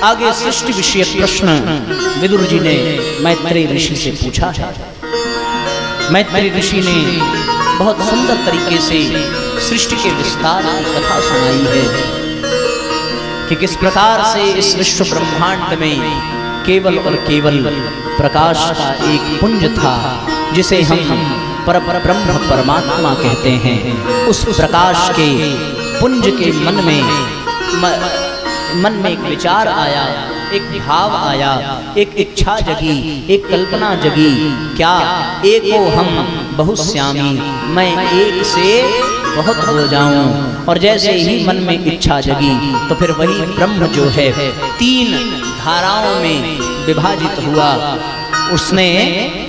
आगे सृष्टि विषयक प्रश्न विदुर जी ने मैत्रेय ऋषि से पूछा है। मैत्रेय ऋषि ने बहुत सुंदर तरीके से सृष्टि के विस्तार की कथा सुनाई है कि किस प्रकार से इस विश्व ब्रह्मांड में केवल और केवल प्रकाश का एक पुंज था, जिसे हम परब्रह्म परमात्मा कहते हैं। उस प्रकाश के पुंज के मन में एक विचार आया, एक भाव आया, एक इच्छा जगी, एक कल्पना जगी, क्या एको हम बहुश्यामी, मैं एक से बहुत हो जाऊं। और जैसे ही मन में इच्छा जगी तो फिर वही ब्रह्म जो है 3 धाराओं में विभाजित हुआ। उसने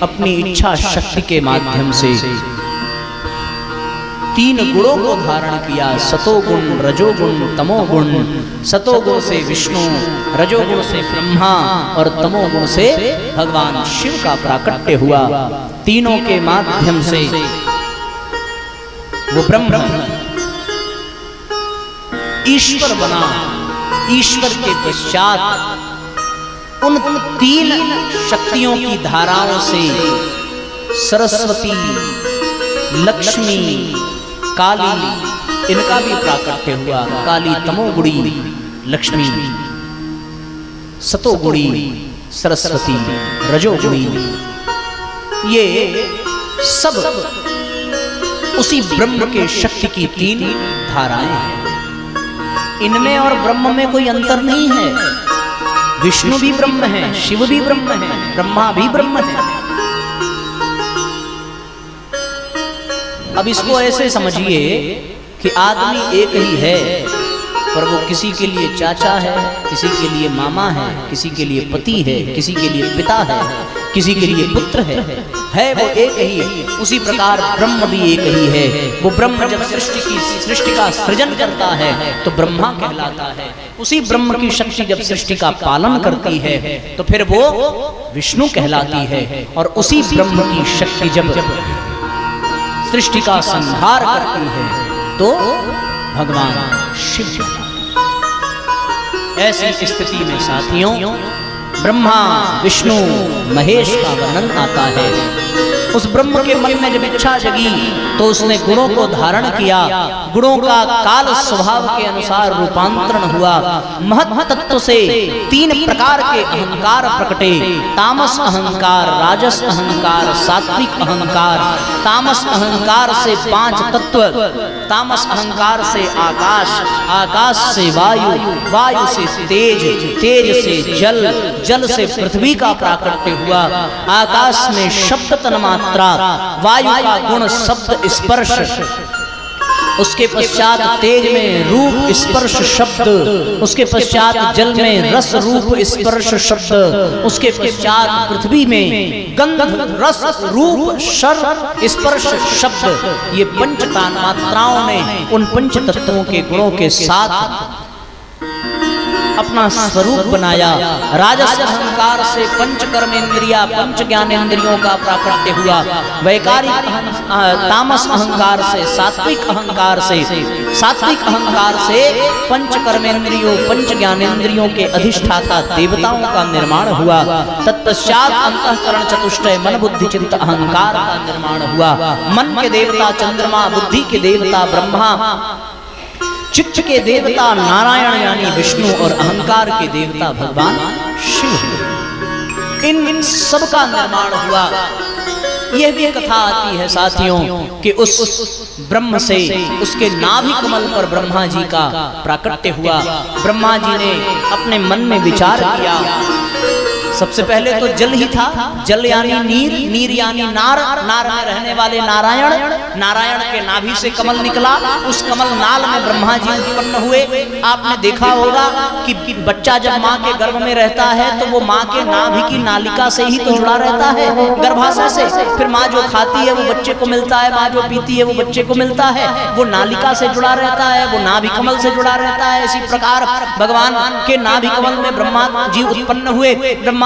अपनी इच्छा शक्ति के माध्यम से 3 गुणों को धारण किया, सतोगुण, रजोगुण, तमोगुण। सतोगुण से विष्णु, रजोगुण से ब्रह्मा और तमोगुण से भगवान शिव का प्राकट्य हुआ। तीनों के माध्यम से वो ब्रह्म ईश्वर बना। ईश्वर के पश्चात उन 3 शक्तियों की धाराओं से सरस्वती, लक्ष्मी, काली, इनका भी प्राकट्य हुआ। काली तमोगुणी, लक्ष्मी सतोगुणी, सरस्वती रजोगुणी। ये सब उसी ब्रह्म के शक्ति की 3 धाराएं हैं। इनमें और ब्रह्म में कोई अंतर नहीं है। विष्णु भी ब्रह्म है, शिव भी ब्रह्म है, ब्रह्मा भी ब्रह्म है। अब इसको ऐसे समझिए कि आदमी एक ही है, पर वो किसी के लिए चाचा है, किसी के लिए मामा है, किसी के लिए पति है, किसी के लिए पिता है, किसी के लिए पुत्र है वो एक ही है। उसी प्रकार ब्रह्म भी एक ही है। वो ब्रह्म जब सृष्टि का सृजन करता है तो ब्रह्मा कहलाता है। उसी ब्रह्म की शक्ति जब सृष्टि का पालन करती है तो फिर वो विष्णु कहलाती है। और उसी ब्रह्म की शक्ति जब सृष्टि का संहार करती है तो भगवान शिव कहलाते हैं। ऐसी स्थिति में साथियों ब्रह्मा, विष्णु, महेश का वर्णन आता है। उस ब्रह्म के मन में जब इच्छा जगी तो उसने गुणों को धारण किया। गुणों का काल स्वभाव के अनुसार रूपांतरण हुआ। महत् तत्व से 3 प्रकार के अहंकार प्रकटे। तामस अहंकार, राजस अहंकार, सात्विक अहंकार। तामस अहंकार से 5 तत्व। तामस अहंकार से आकाश, आकाश से वायु, वायु से तेज, तेज से जल, जल से पृथ्वी का प्राकट्य हुआ। आकाश में शब्द तन्मात्रा, वायु का गुण शब्द स्पर्श, उसके पश्चात तेज में रूप स्पर्श शब्द, उसके पश्चात जल में रस रूप स्पर्श शब्द, उसके पश्चात पृथ्वी में गंध रस रूप स्पर्श शब्द। ये 5 तन्मात्राओं ने उन 5 तत्वों के गुणों के साथ अपना स्वरूप बनाया। राजस अहंकार से 5 कर्मेंद्रिया, 5 ज्ञानेंद्रियों का प्राकट्य हुआ। वैकारिक तामस अहंकार से, सात्विक अहंकार से, सात्विक अहंकार से 5 कर्मेंद्रियों, 5 ज्ञानेंद्रियों के अधिष्ठाता देवताओं का निर्माण हुआ। तत्पश्चात अंतःकरण चतुष्टय मन बुद्धि चित्त अहंकार का निर्माण हुआ। मन के देवता चंद्रमा, बुद्धि के देवता ब्रह्मा, चित्त के देवता नारायण यानी विष्णु और अहंकार के देवता भगवान शिव। इन सब का निर्माण हुआ। यह भी कथा आती है साथियों कि उस ब्रह्म से, उसके नाभि कमल पर ब्रह्मा जी का प्राकट्य हुआ। ब्रह्मा जी ने अपने मन में विचार किया। सबसे पहले तो जल ही था। जल यानी नीर, नीर यानी नार, नार में रहने वाले नारायण। नारायण के नाभि से कमल निकला। उस कमल नाल में ब्रह्मा जी उत्पन्न हुए। आपने देखा होगा कि बच्चा जब माँ के गर्भ में रहता है तो वो माँ के नाभि की नालिका से ही तो जुड़ा रहता है, गर्भाशय से। फिर माँ जो खाती है वो बच्चे को मिलता है, माँ जो पीती है वो बच्चे को मिलता है। वो नालिका से जुड़ा रहता है, वो नाभि कमल से जुड़ा रहता है। इसी प्रकार भगवान के नाभि कमल में ब्रह्मा जी उत्पन्न हुए। ब्रह्मा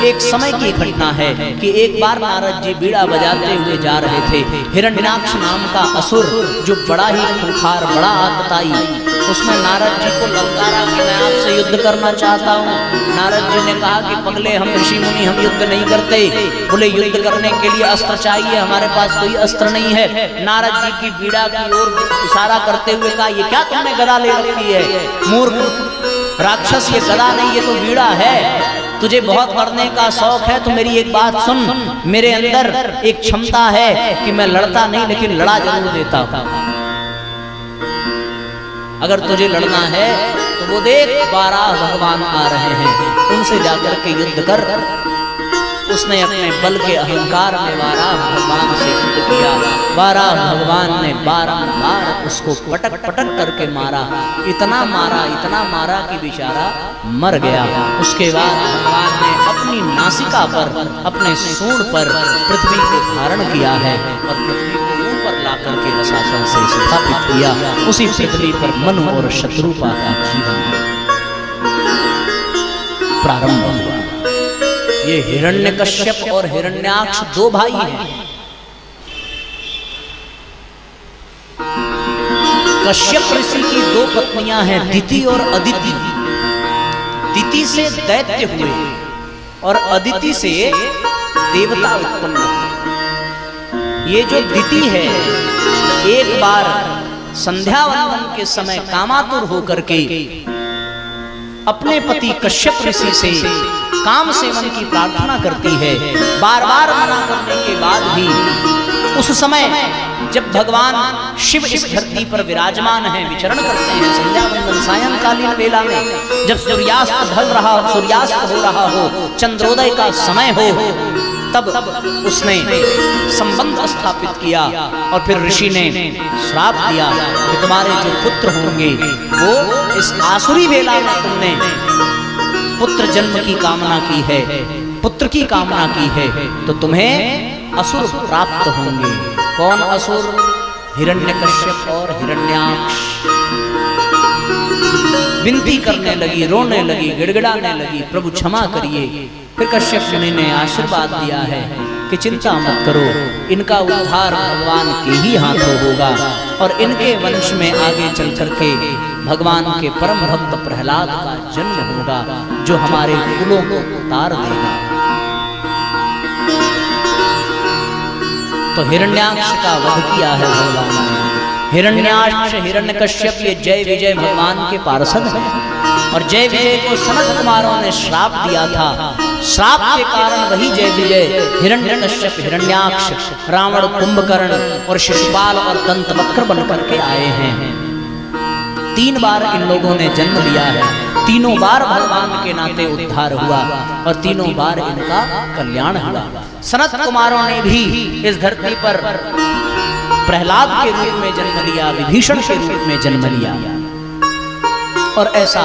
एक समय की घटना है कि एक बार नारद जी बीड़ा बजाते हुए जा रहे थे। हिरण्याक्ष नाम का असुर जो बड़ा ही खूंखार, बड़ा आतताई, उसने नारद जी को ललकारा कि मैं आपसे युद्ध करना चाहता हूँ। नारद जी ने कहा कि पगले, हम ऋषि मुनि हम युद्ध नहीं करते। बोले युद्ध करने के लिए अस्त्र चाहिए, हमारे पास कोई अस्त्र नहीं है। नारद जी की बीड़ा की ओर इशारा करते हुए कहा, ये क्या तुमने गदा ले रखी है? मूर्ख राक्षस, ये गदा नहीं, ये तो बीड़ा है। तुझे बहुत पढ़ने का शौक है तो मेरी एक बात सुन, मेरे अंदर एक क्षमता है कि मैं लड़ता नहीं लेकिन लड़ा जरूर देता हूं। अगर तुझे लड़ना है तो वो देख 12 भगवान आ रहे हैं, उनसे जाकर के युद्ध कर। उसने अपने बल के अहंकार में 12 भगवान से युद्ध किया। 12 भगवान ने बारंबार उसको पटक पटक करके मारा, इतना मारा कि बेचारा मर गया। उसके बाद भगवान ने अपनी नासिका पर, अपने सूंड पर पृथ्वी को धारण किया है और पृथ्वी को ऊपर ला करके रसातल से स्थापित किया। उसी पृथ्वी पर मनु और शत्रुपा का जीवन प्रारंभ हुआ। ये हिरण्यकश्यप और हिरण्याक्ष 2 भाई हैं। कश्यप ऋषि की 2 पत्नियां हैं, दिति और अदिति। दिति से दैत्य हुए और अदिति से देवता उत्पन्न हुए। ये जो दिति है, एक बार संध्या वंदन के समय कामातुर होकर के अपने पति कश्यप ऋषि से काम सेवन की प्रार्थना करती है। बार बार मना करने के बाद भी उस समय जब भगवान शिव इस धरती पर विराजमान हैं, विचरण करते हैं, संध्या वंदन सायंकालीन वेला में जब सूर्यास्त ढल रहा, सूर्यास्त हो रहा हो, चंद्रोदय का समय हो, तब उसने संबंध स्थापित किया और फिर ऋषि ने श्राप दिया कि तुम्हारे जो पुत्र होंगे वो इस आसुरी वेला में तुमने पुत्र जन्म की कामना की है, पुत्र की कामना की है, तो तुम्हें असुर प्राप्त होंगे। कौन असुर? हिरण्यकश्यप और हिरण्याक्ष। विनती करने लगी, रोने लगी, गिड़गिड़ाने लगी, प्रभु क्षमा करिए। फिर कश्यप मुनि ने आशीर्वाद दिया है कि चिंता मत करो, इनका उद्धार भगवान के ही हाथों होगा और इनके वंश में आगे चल करके भगवान के परम भक्त प्रहलाद का जन्म होगा जो हमारे कुलों को उतार देगा। तो हिरण्याक्ष का वध किया है भगवान ने। हिरण्याक्ष, हिरण्यकश्यप ये जय विजय भगवान के पार्षद हैं और जय विजय को सनत कुमारों ने श्राप दिया था। श्राप के कारण वही जय विजय, हिरण्यकश्यप, हिरण्याक्ष, रावण, कुंभकर्ण और शिशुपाल और दंतवक्र बनकर के आए हैं। 3 बार इन लोगों ने जन्म लिया है। तीनों बार भगवान के नाते उद्धार हुआ और तीनों बार इनका कल्याण हुआ। सनत कुमारों ने भी इस धरती पर प्रहलाद के रूप में जन्म लिया, विभीषण के रूप में जन्म लिया और ऐसा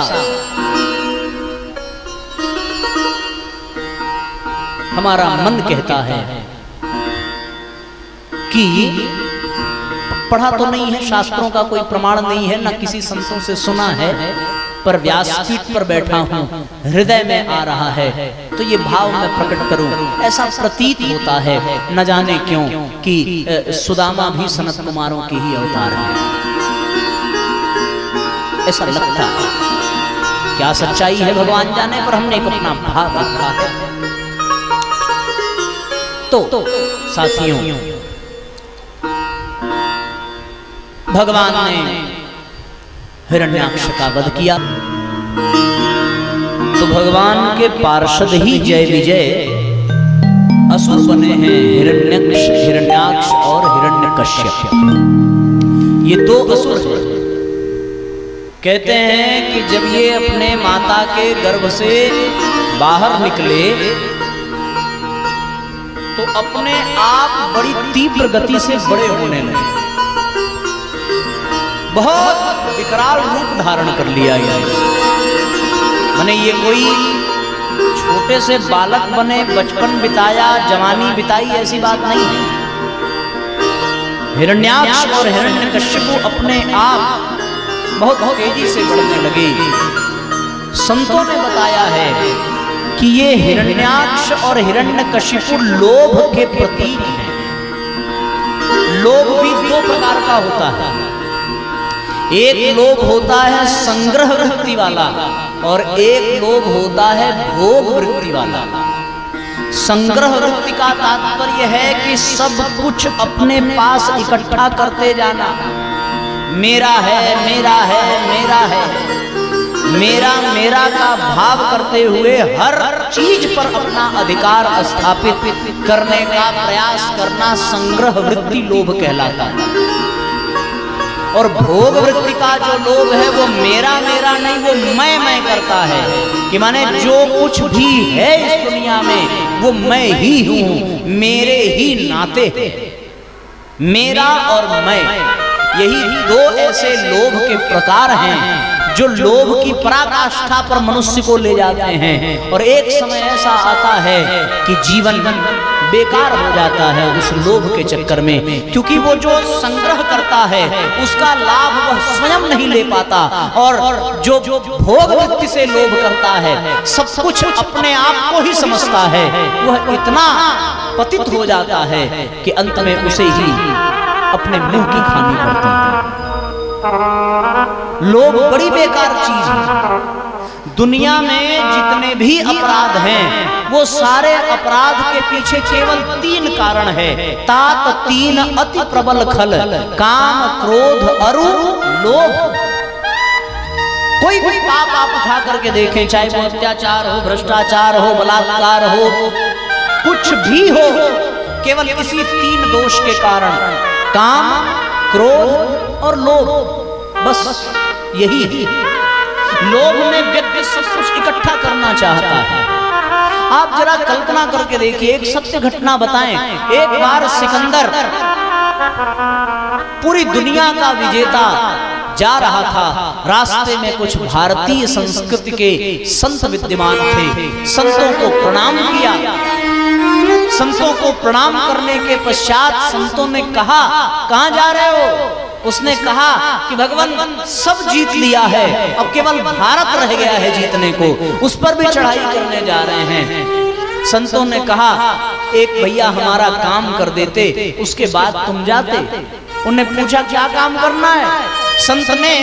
हमारा मन कहता है कि पढ़ा तो नहीं है, शास्त्रों का कोई प्रमाण नहीं है, न किसी संतों से सुना है, पर व्यासपीठ पर बैठा हूं, हृदय में आ रहा है तो ये भाव मैं प्रकट करूं। ऐसा प्रतीत होता है, न जाने क्यों, कि सुदामा भी सनत कुमारों के ही अवतार है। ऐसा लगता है। क्या सच्चाई है भगवान जाने, पर हमने एक अपना भाव रखा है। तो साथियों, भगवान ने हिरण्याक्ष का वध किया तो भगवान के पार्षद ही जय विजय असुर बने हैं, हिरण्याक्ष और हिरण्यकश्यप। ये 2 असुर हैं। कहते हैं कि जब ये अपने माता के गर्भ से बाहर निकले तो अपने आप बड़ी तीव्र गति से बड़े होने लगे, बहुत विकराल रूप धारण कर लिया। माने ये कोई छोटे से बालक बने, बचपन बिताया, जवानी बिताई, ऐसी बात नहीं है। हिरण्याक्ष और हिरण्यकश्यप अपने आप बहुत तेजी से बढ़ने लगे। संतों ने बताया है कि ये हिरण्याक्ष और हिरण्यकशिपु लोभ के प्रतीक हैं। लोभ भी दो प्रकार का होता है। एक लोभ होता है संग्रह वृत्ति वाला और एक लोभ होता है भोग वृत्ति वाला। संग्रह वृत्ति का तात्पर्य है कि सब कुछ अपने पास इकट्ठा करते जाना। मेरा है, मेरा है, मेरा है, मेरा मेरा का भाव करते हुए हर चीज पर अपना अधिकार स्थापित करने का प्रयास करना संग्रह वृत्ति लोभ कहलाता है। और भोग वृत्ति का जो लोभ है वो मेरा मेरा नहीं, वो मैं करता है कि माने जो कुछ भी है इस दुनिया में वो मैं ही हूं, मेरे ही नाते हैं। मेरा और मैं, यही दो ऐसे लोभ के प्रकार हैं जो लोभ की पराकाष्ठा पर मनुष्य को ले जाते हैं। और एक समय ऐसा आता है कि जीवन बेकार हो जाता है उस लोभ के चक्कर में, क्योंकि वो जो संग्रह करता है उसका लाभ वह स्वयं नहीं ले पाता। और जो भोग वृत्ति से लोभ करता है, सब कुछ अपने आप को ही समझता है, वह इतना पतित हो जाता है कि अंत में उसे ही अपने मुंह की खानी पड़ती है। लोभ बड़ी बेकार चीज है। दुनिया में जितने भी अपराध हैं वो सारे अपराध के पीछे केवल 3 कारण है। तात 3 अति प्रबल खल, काम क्रोध अरु लोभ। कोई भी पाप आप उठा करके देखें, चाहे वो अत्याचार हो, भ्रष्टाचार हो, बलात्कार हो, कुछ भी हो, केवल इसी 3 दोष के कारण, काम क्रोध और लोभ, बस यही है। लोभ में व्यक्ति सब कुछ इकट्ठा करना चाहता है। आप जरा कल्पना करके देखिए, एक सत्य घटना बताएं। एक बार सिकंदर पूरी दुनिया का विजेता जा रहा था। रास्ते में कुछ भारतीय संस्कृति के संत विद्यमान थे। संतों को प्रणाम किया। संतों को प्रणाम करने के पश्चात संतों ने कहा, कहां जा रहे हो? उसने कहा कि भगवान सब जीत लिया है, अब केवल भारत रह गया है जीतने को, उस पर भी चढ़ाई करने जा रहे हैं। संतों ने कहा, एक भैया हमारा काम कर देते, उसके बाद तुम जाते। उन्हें पूछा क्या काम करना है? संत ने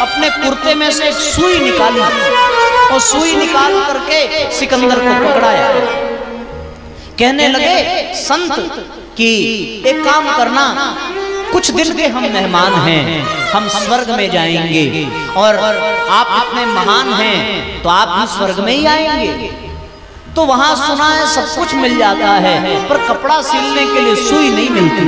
अपने कुर्ते में से एक सुई निकाली और सुई निकाल करके सिकंदर को पकड़ाया। कहने लगे संत कि एक काम करना, कुछ दिन के हम मेहमान हैं, हम स्वर्ग में जाएंगे और आप इतने महान हैं तो आप भी स्वर्ग में ही आएंगे। तो वहां सुना है सब कुछ मिल जाता है, पर कपड़ा सिलने के लिए सुई नहीं मिलती।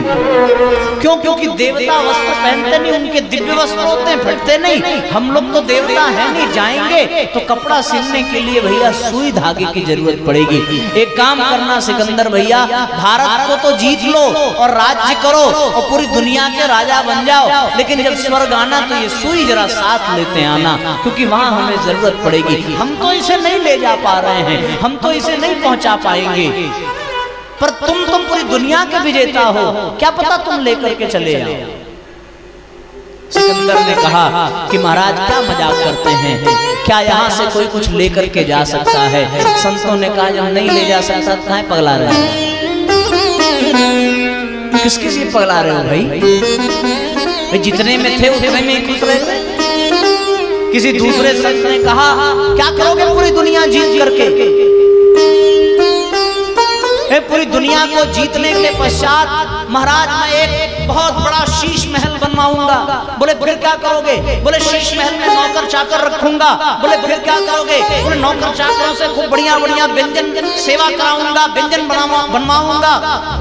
क्यों? क्योंकि देवता वस्त्र पहनते नहीं, उनके दिव्य वस्त्र होते हैं, फटते नहीं। हम लोग तो देवता हैं नहीं, जाएंगे तो कपड़ा सिलने के लिए भैया सुई धागे की जरूरत पड़ेगी। एक काम करना सिकंदर भैया, भारत को तो जीत लो और राज्य करो और पूरी दुनिया के राजा बन जाओ, लेकिन जब स्वर्ग आना तो ये सुई जरा साथ लेते आना, क्योंकि वहां हमें जरूरत पड़ेगी। हम तो इसे नहीं ले जा पा रहे हैं, हम तो इसे नहीं पहुंचा पाएंगे, पर तुम तो पूरी दुनिया के विजेता हो, क्या पता तुम लेकर के चले आओ। सिकंदर ने कहा कि महाराज क्या मजाक करते हैं, क्या यहाँ से कोई कुछ लेकर के जा सकता है? संतों ने कहा जब नहीं ले जा सकता तो कहाँ पगला रहे हो? किसके लिए पगला रहे हो भाई? जितने में थे उतने में ही खुश रहे। किसी दूसरे संत ने कहा क्या करोगे पूरी दुनिया जीत करके? पूरी दुनिया को जीतने के पश्चात महाराज मैं एक बहुत बड़ा शीश महल बनवाऊंगा। बोले फिर क्या करोगे? बोले शीश महल में नौकर चाकर रखूंगा। बोले फिर क्या करोगे? बोले नौकर चाकरों से खूब बढ़िया बढ़िया व्यंजन सेवा कराऊंगा, व्यंजन बनवाऊंगा।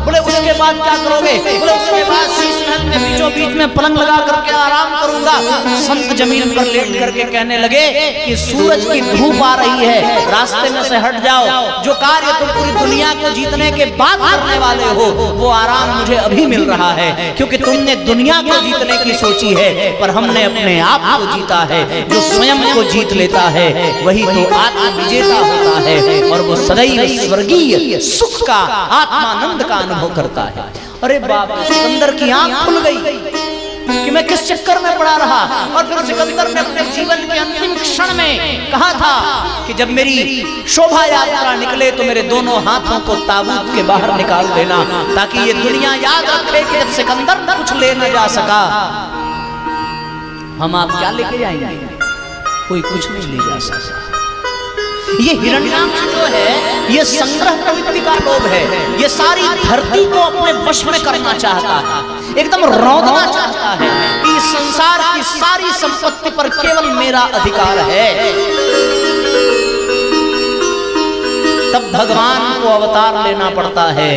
बोले उसके बाद क्या करोगे? बोले उसके बाद शीश महल में बीचों बीच में पलंग लगा करके आराम करूंगा। संत जमीन पर लेट करके कहने लगे कि सूरज की धूप आ रही है, रास्ते में से हट जाओ। जो कार्य तुम पूरी दुनिया को जीतने के बाद करने वाले हो वो आराम मुझे अभी मिल रहा है, क्योंकि तुमने दुनिया को जीतने की सोची है, पर हमने अपने आप को जीता है। जो स्वयं को जीत लेता है वही तो आत्म विजेता होता है और वो सदैव स्वर्गीय सुख का आत्मानंद का अनुभव करता है। अरे बाप, सिकंदर की आंख खुल गई कि मैं किस चक्कर में पड़ा रहा। और फिर प्रभु सिकंदर ने अपने जीवन के अंतिम क्षण में कहा था कि जब मेरी शोभा यात्रा निकले तो मेरे दोनों हाथों को ताबूत के बाहर निकाल देना, ताकि ये दुनिया याद रखे कि जब सिकंदर कुछ ले न जा सका, हम आप क्या लेके जाएंगे? कोई कुछ नहीं ले जा सकता। ये हिरण्याक्ष जो है ये संग्रह प्रवृत्ति का लोभ है, ये सारी धरती को अपने वश में करना चाहता है, एकदम रौंदना चाहता है कि इस संसार की सारी संपत्ति पर केवल मेरा अधिकार है। तब भगवान को अवतार लेना पड़ता है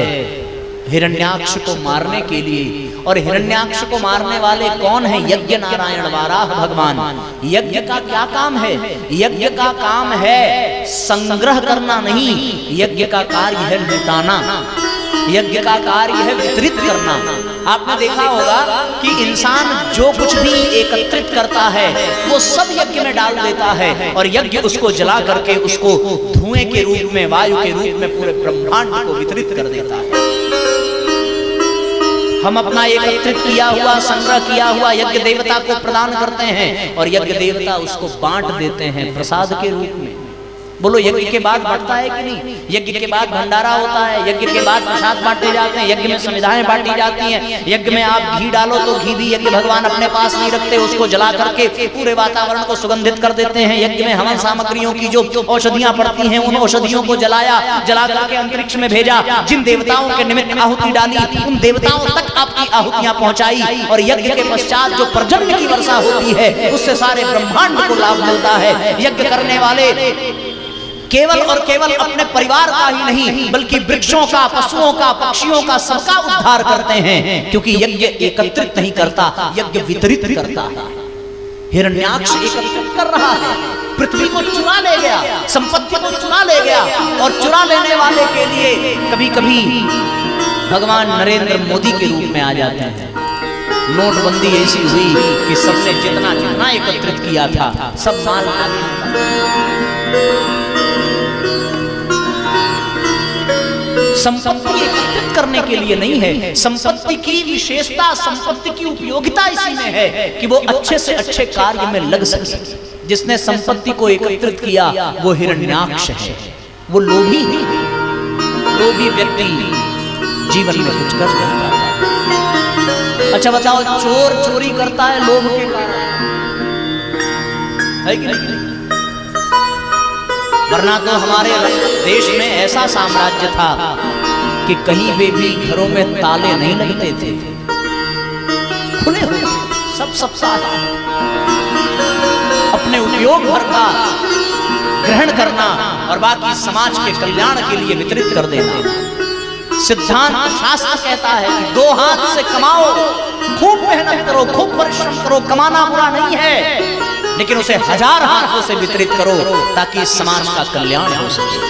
हिरण्याक्ष को मारने के लिए। और हिरण्याक्ष को मारने वाले कौन है? यज्ञ नारायण वाराह भगवान। यज्ञ का क्या काम है? यज्ञ का काम है संग्रह करना नहीं, यज्ञ का कार्य है लुटाना, यज्ञ का कार्य है वितरित करना। आपने देखा होगा कि इंसान जो कुछ भी एकत्रित करता है वो सब यज्ञ में डाल देता है, और यज्ञ उसको जला करके उसको धुएं के रूप में, वायु के रूप में पूरे ब्रह्मांड को वितरित कर देता है। हम अपना एकत्रित किया हुआ, संग्रह किया हुआ यज्ञ देवता को प्रदान करते हैं, और यज्ञ देवता उसको बांट देते हैं प्रसाद के रूप में। बोलो, यज्ञ के बाद बढ़ता है कि नहीं? यज्ञ के बाद भंडारा होता है, यज्ञ के बाद प्रसाद बांटे जाते हैं, यज्ञ में संविधाएं बांटी जाती हैं। यज्ञ में आप घी डालो तो घी भी यज्ञ भगवान अपने पास नहीं रखते, उसको जला करके पूरे वातावरण को सुगंधित कर देते हैं। यज्ञ में हवन सामग्रियों की जो औषधियां पड़ती हैं उन औषधियों को जला करके अंतरिक्ष में भेजा। जिन देवताओं के निमित्त आहुति डाली उन देवताओं तक आपकी आहुतियां पहुंचाई, और यज्ञ के पश्चात जो पर्जन्य की वर्षा होती है उससे सारे ब्रह्मांड को लाभ मिलता है। यज्ञ करने वाले केवल और केवल अपने परिवार का ही नहीं बल्कि वृक्षों का, पशुओं का, पक्षियों का, सबका उद्धार करते हैं, क्योंकि यज्ञ एकत्रित नहीं करता, यज्ञ वितरित करता है। हिरण्याक्ष एकत्रित कर रहा है, पृथ्वी को चुरा ले गया, संपत्ति को चुरा ले गया, और चुरा लेने वाले के लिए कभी कभी भगवान नरेंद्र मोदी के रूप में आ जाते हैं। नोटबंदी ऐसी हुई कि सबने जितना जितना एकत्रित किया था सब माल संपत्ति एकत्रित करने के लिए नहीं है। संपत्ति की विशेषता, संपत्ति की उपयोगिता इसी में है कि वो अच्छे से अच्छे कार्य में लग सके। जिसने संपत्ति को एकत्रित किया वो हिरण्याक्ष है, वो लोभी है। लोभी व्यक्ति जीवन में कुछ कर देता है। अच्छा बताओ, चोर चोरी करता है लोभ के कारण, है कि नहीं? वरना तो हमारे देश में ऐसा साम्राज्य था कि कहीं पे भी घरों में ताले नहीं लगते थे, खुले हुए सब अपने उपयोग भर का ग्रहण करना और बाकी समाज के कल्याण के लिए वितरित कर देना। सिद्धांत शास्त्र कहता है कि 2 हाथ से कमाओ, खूब मेहनत करो, खूब परिश्रम करो, कमाना बुरा नहीं है, लेकिन उसे 1000 हाथों से वितरित करो ताकि समाज का कल्याण हो सके।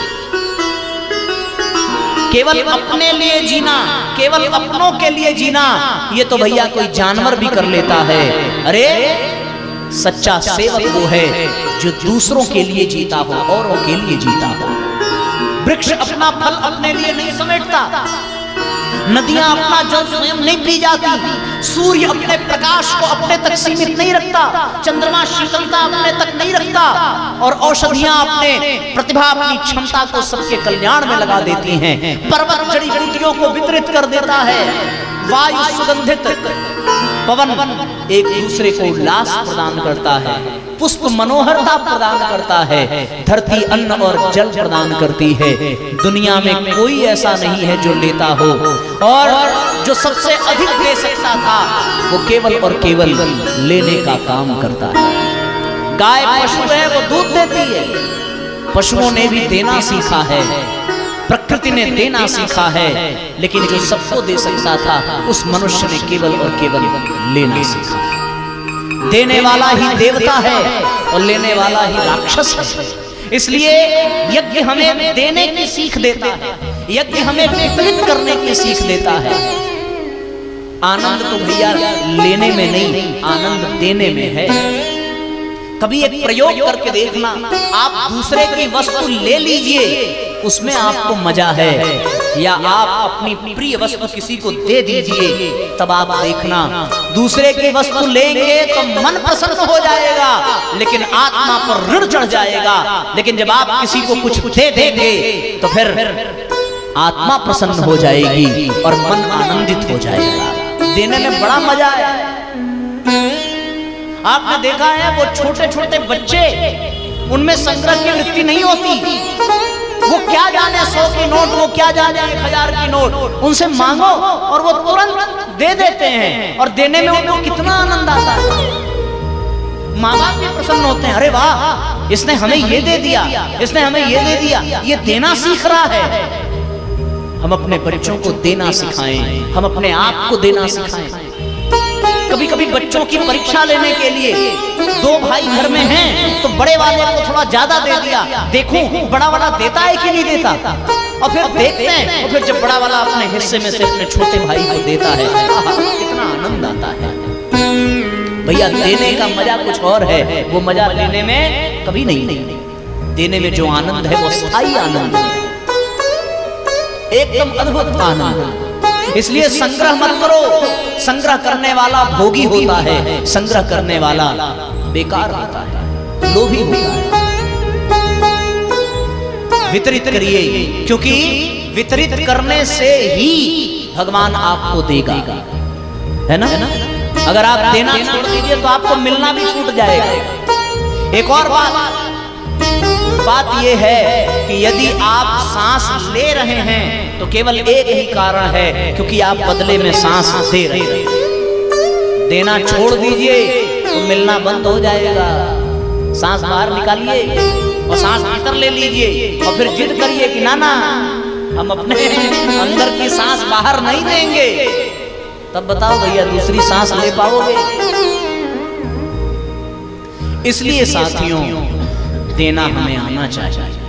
केवल अपने लिए जीना, केवल अपनों के लिए जीना, ये तो भैया कोई जानवर भी कर लेता है। अरे सच्चा सेवक वो है जो दूसरों के लिए जीता हो, औरों के लिए जीता हो। वृक्ष अपना फल अपने लिए नहीं समेटता, नदियां अपना जल स्वयं नहीं पी जाती, सूर्य अपने प्रकाश को अपने तक सीमित नहीं रखता, चंद्रमा शीतलता अपने तक नहीं रखता, और औषधियां अपने प्रतिभा, अपनी क्षमता को सबके कल्याण में लगा देती हैं। पर्वत जड़ी बूटियों को वितरित कर देता है, वायु सुगंधित, पवन एक दूसरे को उल्लास प्रदान करता है, पुष्प मनोहरता प्रदान करता है, धरती अन्न और जल प्रदान करती है। दुनिया में कोई ऐसा नहीं है जो लेता हो, और जो सबसे अधिक दे सकता था वो केवल और केवल लेने का काम करता है। गाय पशु है, वो दूध देती है, पशुओं ने भी देना सीखा है, प्रकृति ने देना सीखा है, लेकिन जो सबको दे सकता था उस मनुष्य ने केवल और केवल लेना सीखा। देने वाला ही देवता है और लेने वाला ही राक्षस है। इसलिए यज्ञ हमें देने की सीख देता है, यज्ञ हमें वितरित करने की सीख देता है। आनंद तो भैया लेने में नहीं, आनंद देने में है। कभी एक प्रयोग करके देखना, आप दूसरे की वस्तु ले लीजिए, उसमें आपको मजा है, या आप अपनी प्रिय वस्तु किसी को दे दीजिए, तब आप देखना दूसरे की वस्तु लेंगे तो मन प्रसन्न हो जाएगा, लेकिन आत्मा पर ऋण चढ़ जाएगा। लेकिन जब आप किसी को कुछ दे देंगे तो फिर आत्मा प्रसन्न हो जाएगी और मन आनंदित हो जाएगा। देने में बड़ा मजा है। आपने देखा है वो छोटे छोटे बच्चे, उनमें संग्रह की वृत्ति नहीं होती। वो क्या जाने 100 की नोट, वो क्या जाने 1000 की नोट, उनसे मांगो और वो तुरंत दे देते हैं। और देने में उनको कितना आनंद आता है। माँ बाप भी प्रसन्न होते हैं, अरे वाह इसने हमें ये दे दिया, इसने हमें ये दे दिया, ये देना सीख रहा है। हम अपने बच्चों को देना सिखाएं, हम अपने आप को देना सिखाएं। कभी कभी बच्चों की परीक्षा लेने के लिए 2 भाई घर में हैं तो बड़े वाले को थोड़ा ज्यादा दे दिया, देखूं बड़ा वाला देता है कि नहीं देता। और फिर देखते हैं, और फिर जब बड़ा वाला अपने हिस्से में से अपने छोटे भाई को देता है, कितना आनंद आता है। भैया देने का मजा कुछ और है, वो मजा लेने में कभी नहीं। देने में जो आनंद है वो स्थायी आनंद है, एकदम अद्भुत आनंद। इसलिए संग्रह मत करो। संग्रह करने वाला भोगी होता है, संग्रह करने वाला बेकार होता है, लोभी होता है। वितरित करिए, क्योंकि वितरित करने से ही भगवान आपको देगा, है ना? अगर आप देना छोड़ दीजिए तो आपको मिलना भी छूट जाएगा। एक और बात यह है कि यदि आप सांस ले रहे हैं तो केवल एक ही कारण है, क्योंकि आप बदले में सांस दे रहे हैं। देना छोड़ दीजिए तो मिलना बंद हो जाएगा। सांस बाहर निकालिए और सांस भीतर ले लीजिए और फिर जिद करिए कि ना ना हम अपने अंदर की सांस बाहर नहीं देंगे, तब बताओ भैया दूसरी सांस ले पाओगे? इसलिए साथियों देना हमें आना चाहिए।